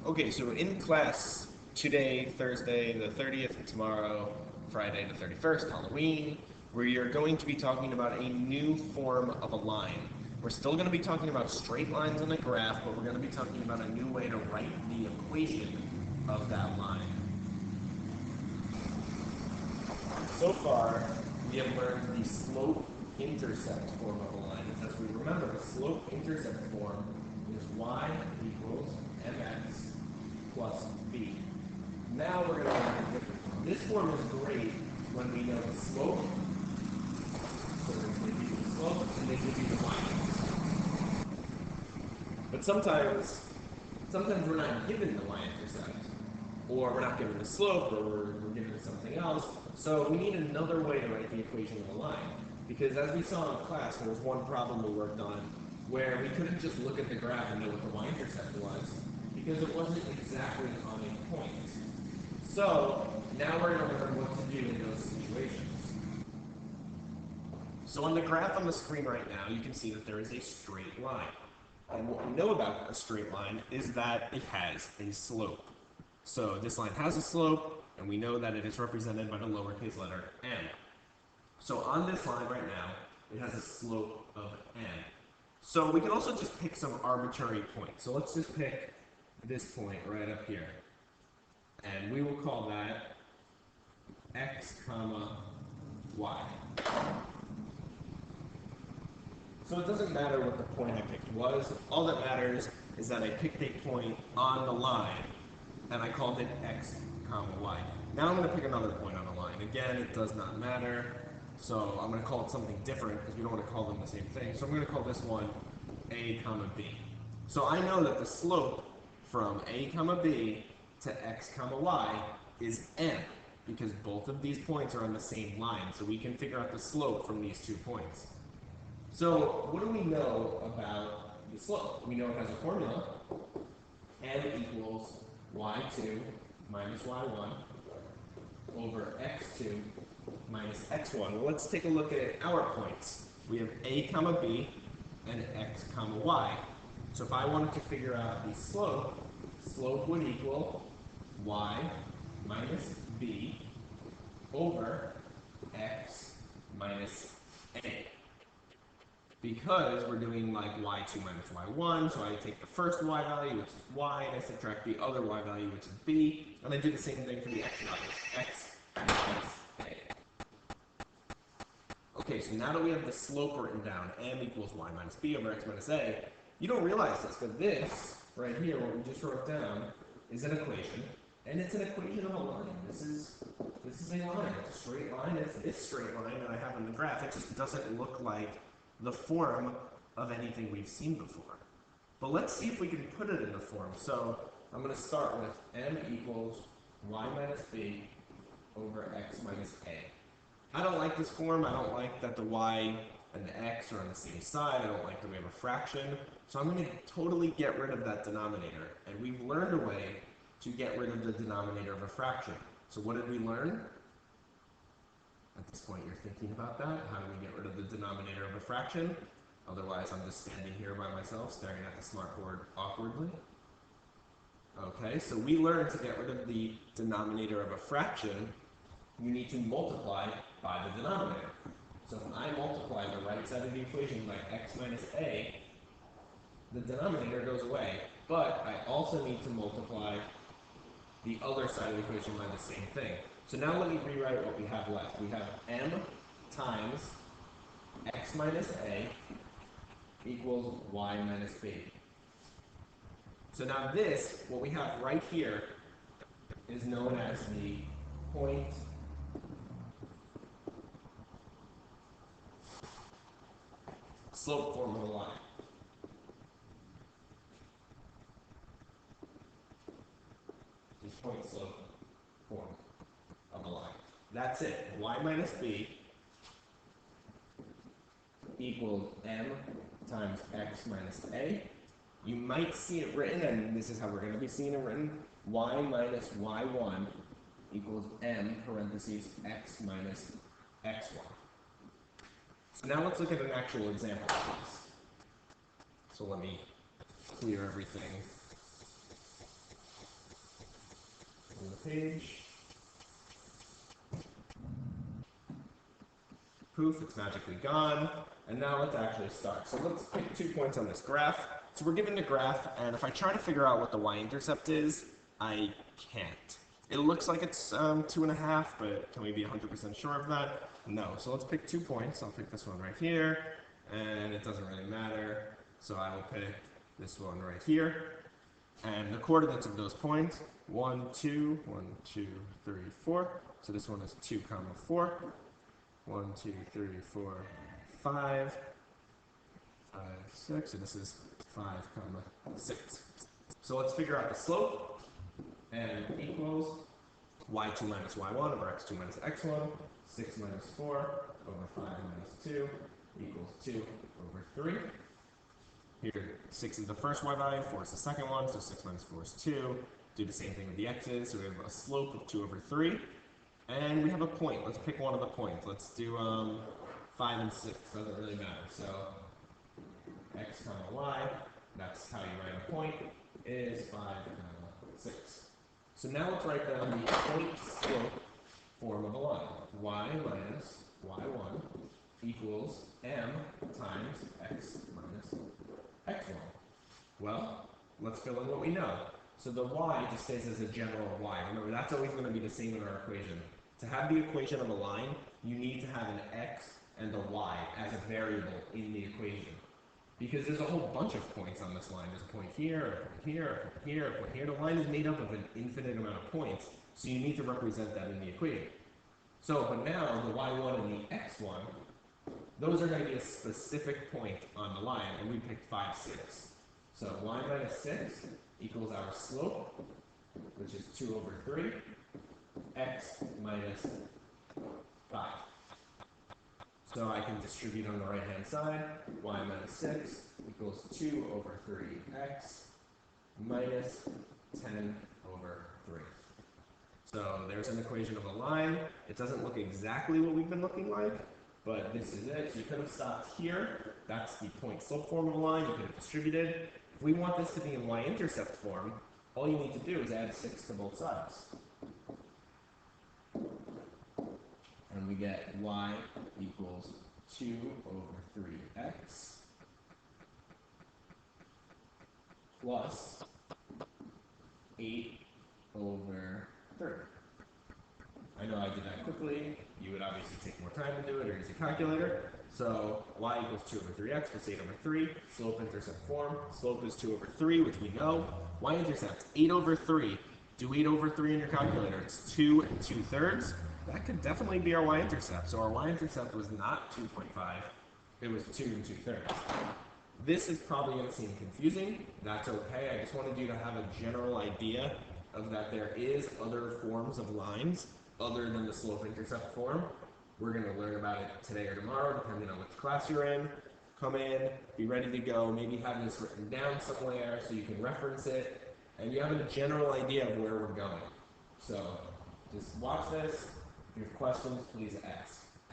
Okay, so in class today, Thursday the 30th, and tomorrow, Friday the 31st, Halloween, we are going to be talking about a new form of a line. We're still going to be talking about straight lines on a graph, but we're going to be talking about a new way to write the equation of that line. So far, we have learned the slope-intercept form of a line. As we remember, the slope-intercept form is y equals mx plus b. Now we're going to learn a different form. This form is great when we know the slope. So they give you the slope and they give you the y-intercept. But sometimes we're not given the y-intercept, or we're not given the slope, or we're given something else. So we need another way to write the equation of a line. Because as we saw in class, there was one problem we worked on where we couldn't just look at the graph and know what the y-intercept was, because it wasn't exactly on a point. So now we're going to learn what to do in those situations. So on the graph on the screen right now, you can see that there is a straight line. And what we know about a straight line is that it has a slope. So this line has a slope, and we know that it is represented by the lowercase letter m. So on this line right now, it has a slope of m. So we can also just pick some arbitrary point. So let's just pick this point right up here. And we will call that x comma y. So it doesn't matter what the point I picked was. All that matters is that I picked a point on the line, and I called it x comma y. Now I'm going to pick another point on the line. Again, it does not matter. So I'm going to call it something different because we don't want to call them the same thing. So I'm going to call this one a comma b. So I know that the slope from a comma b to x comma y is m, because both of these points are on the same line. So we can figure out the slope from these 2 points. So what do we know about the slope? We know it has a formula. M equals y2 minus y1 over x2 minus x1. Well, let's take a look at our points. We have a comma b and x comma y. So if I wanted to figure out the slope would equal y minus b over x minus a. Because we're doing like y2 minus y1, so I take the first y value, which is y, and I subtract the other y value, which is b, and I do the same thing for the x values, x minus a. Okay, so now that we have the slope written down, m equals y minus b over x minus a, you don't realize this, but this, right here, what we just wrote down, is an equation, and it's an equation of a line. This is a line, it's a straight line, it's this straight line that I have in the graph. It just doesn't look like the form of anything we've seen before. But let's see if we can put it in the form. So I'm going to start with m equals y minus b over x minus a. I don't like this form. I don't like that the y and the x are on the same side. I don't like that we have a fraction. So I'm going to totally get rid of that denominator. And we've learned a way to get rid of the denominator of a fraction. So what did we learn? At this point, you're thinking about that. How do we get rid of the denominator of a fraction? Otherwise, I'm just standing here by myself, staring at the smartboard awkwardly. Okay, so we learned to get rid of the denominator of a fraction, you need to multiply by the denominator. So when I multiply the right side of the equation by x minus a, the denominator goes away. But I also need to multiply the other side of the equation by the same thing. So now let me rewrite what we have left. We have m times x minus a equals y minus b. So now this, what we have right here, is known as the point slope form of a line. The point slope form of a line. That's it. Y minus b equals m times x minus a. You might see it written, and this is how we're going to be seeing it written, y minus y1 equals m parentheses x minus x1. So now let's look at an actual example of this. So let me clear everything page. Poof, it's magically gone. And now let's actually start. So let's pick 2 points on this graph. So we're given the graph, and if I try to figure out what the y-intercept is, I can't. It looks like it's 2.5, but can we be 100% sure of that? No. So let's pick 2 points. I'll pick this one right here, and it doesn't really matter. So I will pick this one right here. And the coordinates of those points, 1, 2, 1, 2, 3, 4. So this one is 2, 4. 1, 2, 3, 4, 5, 5, 6, and this is 5, 6. So let's figure out the slope, and equals y2 minus y1 over x2 minus x1, 6 minus 4 over 5 minus 2 equals 2 over 3. Here, 6 is the first y value, 4 is the second one, so 6 minus 4 is 2. Do the same thing with the x's, so we have a slope of 2 over 3. And we have a point. Let's pick one of the points. Let's do 5 and 6. Doesn't really matter. So x comma y, that's how you write a point, is 5 comma 6. So now let's write down the point slope form of a line. Y minus y1 equals m times x minus x1. Well, let's fill in what we know. So the y just stays as a general y. Remember, that's always going to be the same in our equation. To have the equation of a line, you need to have an x and a y as a variable in the equation. Because there's a whole bunch of points on this line. There's a point here, a point here, a point here, a point here. The line is made up of an infinite amount of points, so you need to represent that in the equation. So, but now, the y1 and the x1, those are going to be a specific point on the line, and we picked 5, 6. So y minus 6 equals our slope, which is 2 over 3, x minus 5. So I can distribute on the right-hand side, y minus 6 equals 2 over 3x minus 10 over 3. So there's an equation of a line. It doesn't look exactly what we've been looking like, but this is it. So you could have stopped here. That's the point slope form of a line. You could have distributed. If we want this to be in y-intercept form, all you need to do is add 6 to both sides. And we get y equals 2 over 3x plus 8 over 3. I know I did that quickly. You would obviously take more time to do it or use a calculator. So y equals 2 over 3x plus 8 over 3. Slope-intercept form. Slope is 2 over 3, which we know. Y-intercept, 8 over 3. Do 8 over 3 in your calculator. It's 2 2/3. That could definitely be our y-intercept. So our y-intercept was not 2.5. It was 2 2/3. This is probably going to seem confusing. That's okay. I just wanted you to have a general idea of that there is other forms of lines other than the slope-intercept form. We're going to learn about it today or tomorrow, depending on which class you're in. Come in, be ready to go, maybe have this written down somewhere so you can reference it, and you have a general idea of where we're going. So, just watch this. If you have questions, please ask.